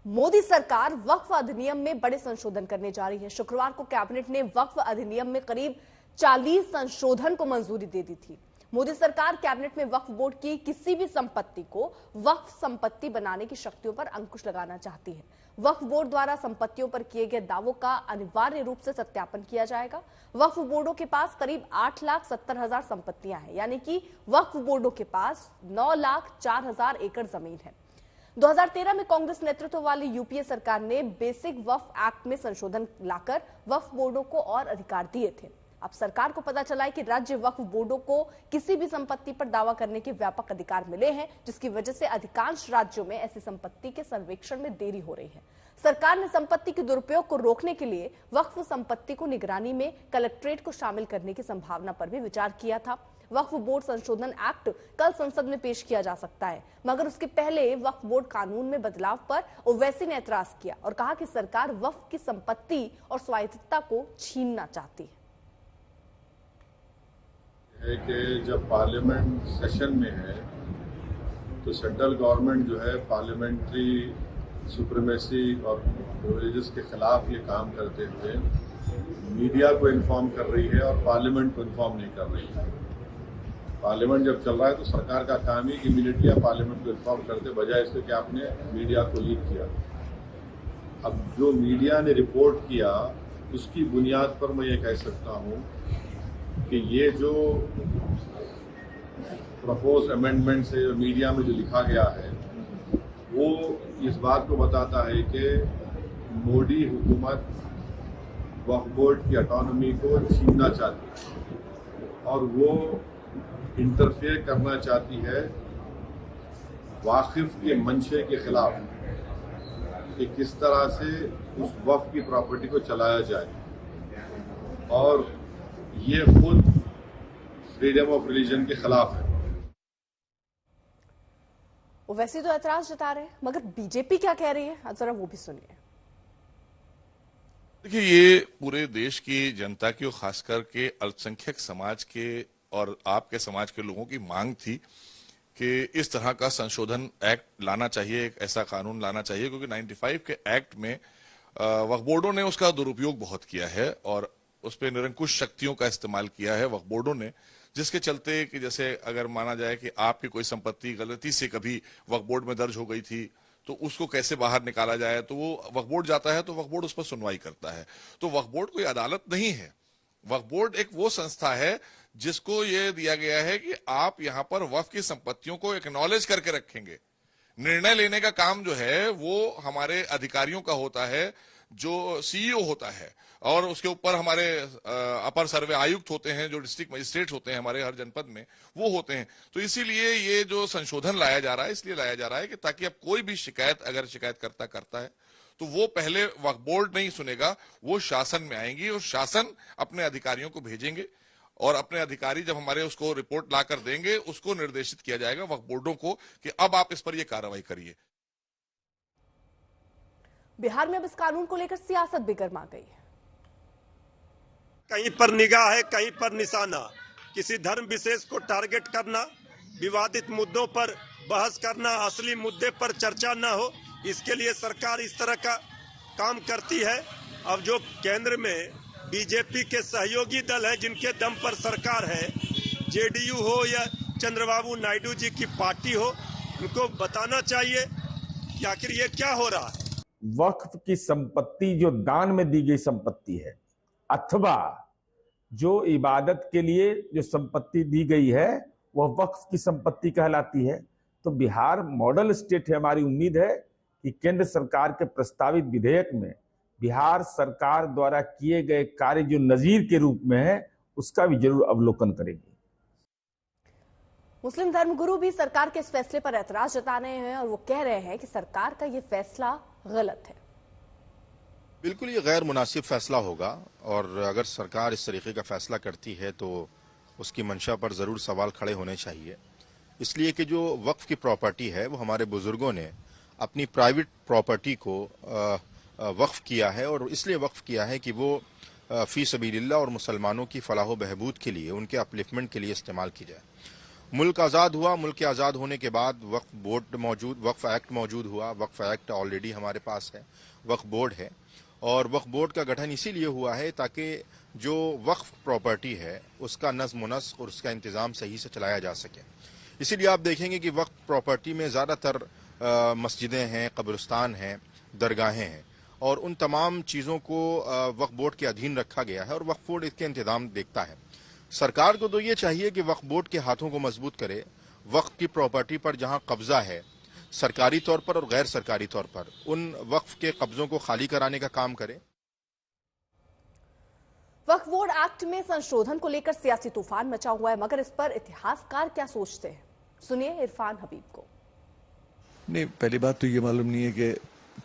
मोदी सरकार वक्फ अधिनियम में बड़े संशोधन करने जा रही है। शुक्रवार को कैबिनेट ने वक्फ अधिनियम में करीब 40 संशोधन को मंजूरी दे दी थी। मोदी सरकार कैबिनेट में वक्फ बोर्ड की किसी भी संपत्ति को वक्फ संपत्ति बनाने की शक्तियों पर अंकुश लगाना चाहती है। वक्फ बोर्ड द्वारा संपत्तियों पर किए गए दावों का अनिवार्य रूप से सत्यापन किया जाएगा। वक्फ बोर्डों के पास करीब 8,70,000 संपत्तियां हैं, यानी कि वक्फ बोर्डों के पास 9,04,000 एकड़ जमीन है। 2013 में कांग्रेस नेतृत्व वाली यूपीए सरकार ने बेसिक वक्फ एक्ट में संशोधन लाकर वक्फ बोर्डों को और अधिकार दिए थे। अब सरकार को पता चला है कि राज्य वक्फ बोर्डों को किसी भी संपत्ति पर दावा करने के व्यापक अधिकार मिले हैं, जिसकी वजह से अधिकांश राज्यों में ऐसी संपत्ति के सर्वेक्षण में देरी हो रही है। सरकार ने संपत्ति के दुरुपयोग को रोकने के लिए वक्फ संपत्ति को निगरानी में कलेक्ट्रेट को शामिल करने की संभावना पर भी विचार किया था। वक्फ बोर्ड संशोधन एक्ट कल संसद में पेश किया जा सकता है, मगर उसके पहले वक्फ बोर्ड कानून में बदलाव पर ओवैसी ने एतराज किया और कहा कि सरकार वक्फ की संपत्ति और स्वायत्तता को छीनना चाहती है। कि जब पार्लियामेंट सेशन में है तो सेंट्रल गवर्नमेंट जो है पार्लियामेंट्री सुप्रीमेसी और प्रिविलेजेस के खिलाफ ये काम करते हुए मीडिया को इन्फॉर्म कर रही है और पार्लियामेंट को इन्फॉर्म नहीं कर रही है। पार्लियामेंट जब चल रहा है तो सरकार का काम है कि इमीडिएटली आप पार्लियामेंट को इन्फॉर्म करते, बजाय इससे कि आपने मीडिया को लीक किया। अब जो मीडिया ने रिपोर्ट किया उसकी बुनियाद पर मैं ये कह सकता हूँ कि ये जो प्रपोज अमेंडमेंट से मीडिया में जो लिखा गया है वो इस बात को बताता है कि मोदी हुकूमत वक्फ बोर्ड की ऑटोनॉमी को छीनना चाहती है और वो इंटरफेयर करना चाहती है वाकिफ के मंशे के खिलाफ कि किस तरह से उस वक्फ की प्रॉपर्टी को चलाया जाए, और ये खुद फ्रीडम ऑफ रिलीजन के खिलाफ है। वैसे तो ऐतराज जता रहे हैं, मगर बीजेपी क्या कह रही है, जरा वो भी सुनिए। देखिए, ये पूरे देश की जनता की और खासकर के अल्पसंख्यक समाज के और आपके समाज के लोगों की मांग थी कि इस तरह का संशोधन एक्ट लाना चाहिए, एक ऐसा कानून लाना चाहिए, क्योंकि 95 के एक्ट में वक्फ बोर्डों ने उसका दुरुपयोग बहुत किया है और उस पर निरंकुश शक्तियों का इस्तेमाल किया है वक्फ बोर्डों ने, जिसके चलते कि जैसे अगर माना जाए कि आपकी कोई संपत्ति गलती से कभी वक्फ बोर्ड में दर्ज हो गई थी तो उसको कैसे बाहर निकाला जाए, तो वो वक्फ बोर्ड जाता है तो वक्फ बोर्ड उस पर सुनवाई करता है। तो वक्फ बोर्ड कोई अदालत नहीं है। वक्फ बोर्ड एक वो संस्था है जिसको ये दिया गया है कि आप यहां पर वक्फ की संपत्तियों को एक्नॉलेज करके रखेंगे। निर्णय लेने का काम जो है वो हमारे अधिकारियों का होता है, जो सीईओ होता है, और उसके ऊपर हमारे अपर सर्वे आयुक्त होते हैं, जो डिस्ट्रिक्ट मजिस्ट्रेट होते हैं हमारे हर जनपद में, वो होते हैं। तो इसीलिए ये जो संशोधन लाया जा रहा है, इसलिए लाया जा रहा है कि ताकि अब कोई भी शिकायत अगर शिकायतकर्ता करता है तो वो पहले वक्फ बोर्ड नहीं सुनेगा, वो शासन में आएंगी और शासन अपने अधिकारियों को भेजेंगे और अपने अधिकारी जब हमारे उसको रिपोर्ट लाकर देंगे उसको निर्देशित किया जाएगा वक्फ बोर्डों को कि अब आप इस पर ये कार्रवाई करिए। बिहार में अब इस कानून को लेकर सियासत भी गर्मा गई है। कहीं पर निगाह है, कहीं पर निशाना, किसी धर्म विशेष को टारगेट करना, विवादित मुद्दों पर बहस करना, असली मुद्दे पर चर्चा न हो, इसके लिए सरकार इस तरह का काम करती है। अब जो केंद्र में बीजेपी के सहयोगी दल है, जिनके दम पर सरकार है, जेडीयू हो या चंद्रबाबू नायडू जी की पार्टी हो, उनको बताना चाहिए कि आखिर ये क्या हो रहा है। वक्फ की संपत्ति जो दान में दी गई संपत्ति है अथवा जो इबादत के लिए जो संपत्ति दी गई है वह वक्फ की संपत्ति कहलाती है। तो बिहार मॉडल स्टेट है। हमारी उम्मीद है कि केंद्र सरकार के प्रस्तावित विधेयक में बिहार सरकार द्वारा किए गए कार्य जो नजीर के रूप में है उसका भी जरूर अवलोकन करेगी। मुस्लिम धर्मगुरु भी सरकार के इस फैसले पर ऐतराज जता रहे हैं और वो कह रहे हैं कि सरकार का ये फैसला गलत है। बिल्कुल ये गैर मुनासिब फैसला होगा और अगर सरकार इस तरीके का फैसला करती है तो उसकी मंशा पर जरूर सवाल खड़े होने चाहिए। इसलिए कि जो वक्फ की प्रॉपर्टी है वो हमारे बुजुर्गों ने अपनी प्राइवेट प्रॉपर्टी को वक्फ किया है और इसलिए वक्फ किया है कि वो फी सबीलिल्लाह और मुसलमानों की फलाह बहबूद के लिए, उनके अपलिफ्टमेंट के लिए इस्तेमाल की जाए। मुल्क आज़ाद हुआ, मुल्क के आज़ाद होने के बाद वक्फ बोर्ड मौजूद, वक्फ एक्ट मौजूद हुआ। वक्फ एक्ट ऑलरेडी हमारे पास है, वक्फ बोर्ड है, और वक्फ बोर्ड का गठन इसीलिए हुआ है ताकि जो वक्फ प्रॉपर्टी है उसका नज़्म व नस्क और उसका इंतज़ाम सही से चलाया जा सके। इसीलिए आप देखेंगे कि वक्फ प्रॉपर्टी में ज़्यादातर मस्जिदें हैं, कब्रिस्तान हैं, दरगाहें हैं, और उन तमाम चीज़ों को वक्फ बोर्ड के अधीन रखा गया है और वक्फ बोर्ड इसके इंतज़ाम देखता है। सरकार को तो ये चाहिए कि वक्फ बोर्ड के हाथों को मजबूत करे, वक्फ की प्रॉपर्टी पर जहां कब्जा है सरकारी तौर पर और गैर सरकारी तौर पर, उन वक्फ के कब्जों को खाली कराने का काम करे। वक्फ बोर्ड एक्ट में संशोधन को लेकर सियासी तूफान मचा हुआ है, मगर इस पर इतिहासकार क्या सोचते हैं, सुनिए इरफान हबीब को। नहीं, पहली बात तो ये मालूम नहीं है कि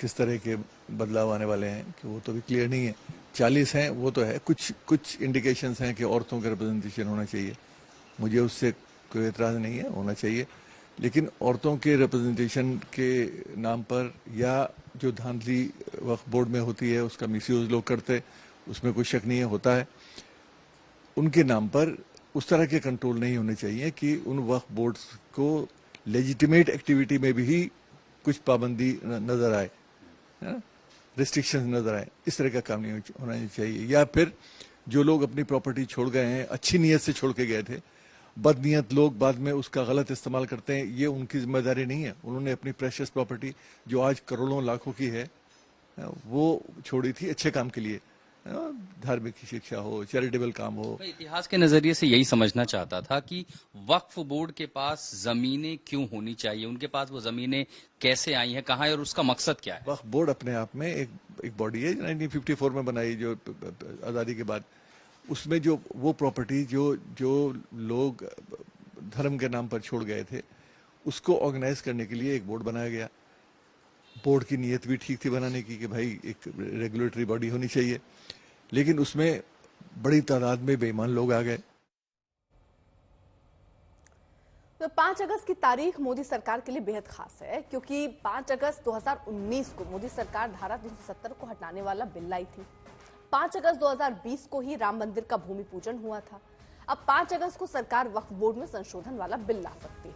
किस तरह के बदलाव आने वाले हैं, कि वो तो भी क्लियर नहीं है। 40 हैं वो तो है, कुछ इंडिकेशंस हैं कि औरतों का रिप्रेजेंटेशन होना चाहिए, मुझे उससे कोई एतराज़ नहीं है, होना चाहिए। लेकिन औरतों के रिप्रेजेंटेशन के नाम पर या जो धांधली वक्फ बोर्ड में होती है उसका मिसयूज लोग करते, उसमें कोई शक नहीं है, होता है। उनके नाम पर उस तरह के कंट्रोल नहीं होने चाहिए कि उन वक्फ बोर्ड्स को लेजिटिमेट एक्टिविटी में भी कुछ पाबंदी नजर आए, रिस्ट्रिक्शंस नजर आए। इस तरह का काम नहीं होना चाहिए। या फिर जो लोग अपनी प्रॉपर्टी छोड़ गए हैं, अच्छी नीयत से छोड़ के गए थे, बदनीयत लोग बाद में उसका गलत इस्तेमाल करते हैं, ये उनकी जिम्मेदारी नहीं है। उन्होंने अपनी प्रेशियस प्रॉपर्टी जो आज करोड़ों लाखों की है वो छोड़ी थी अच्छे काम के लिए, धार्मिक शिक्षा हो, चैरिटेबल काम हो। मैं इतिहास के नजरिए से यही समझना चाहता था कि वक्फ बोर्ड के पास जमीनें क्यों होनी चाहिए, उनके पास वो जमीनें कैसे आई हैं, कहाँ है और उसका मकसद क्या है। वक्फ बोर्ड अपने आप में एक बॉडी है, 1954 में बनाई जो आज़ादी के बाद। उसमें जो वो प्रॉपर्टी जो लोग धर्म के नाम पर छोड़ गए थे उसको ऑर्गेनाइज करने के लिए एक बोर्ड बनाया गया। बोर्ड की नीयत भी ठीक थी बनाने की कि भाई एक रेगुलेटरी बॉडी होनी चाहिए, लेकिन उसमें बड़ी तादाद में बेईमान लोग आ गए। तो 5 अगस्त की तारीख मोदी सरकार के लिए बेहद खास है, क्योंकि 5 अगस्त 2019 को मोदी सरकार धारा 370 को हटाने वाला बिल लाई थी। 5 अगस्त 2020 को ही राम मंदिर का भूमि पूजन हुआ था। अब 5 अगस्त को सरकार वक्फ बोर्ड में संशोधन वाला बिल ला सकती है।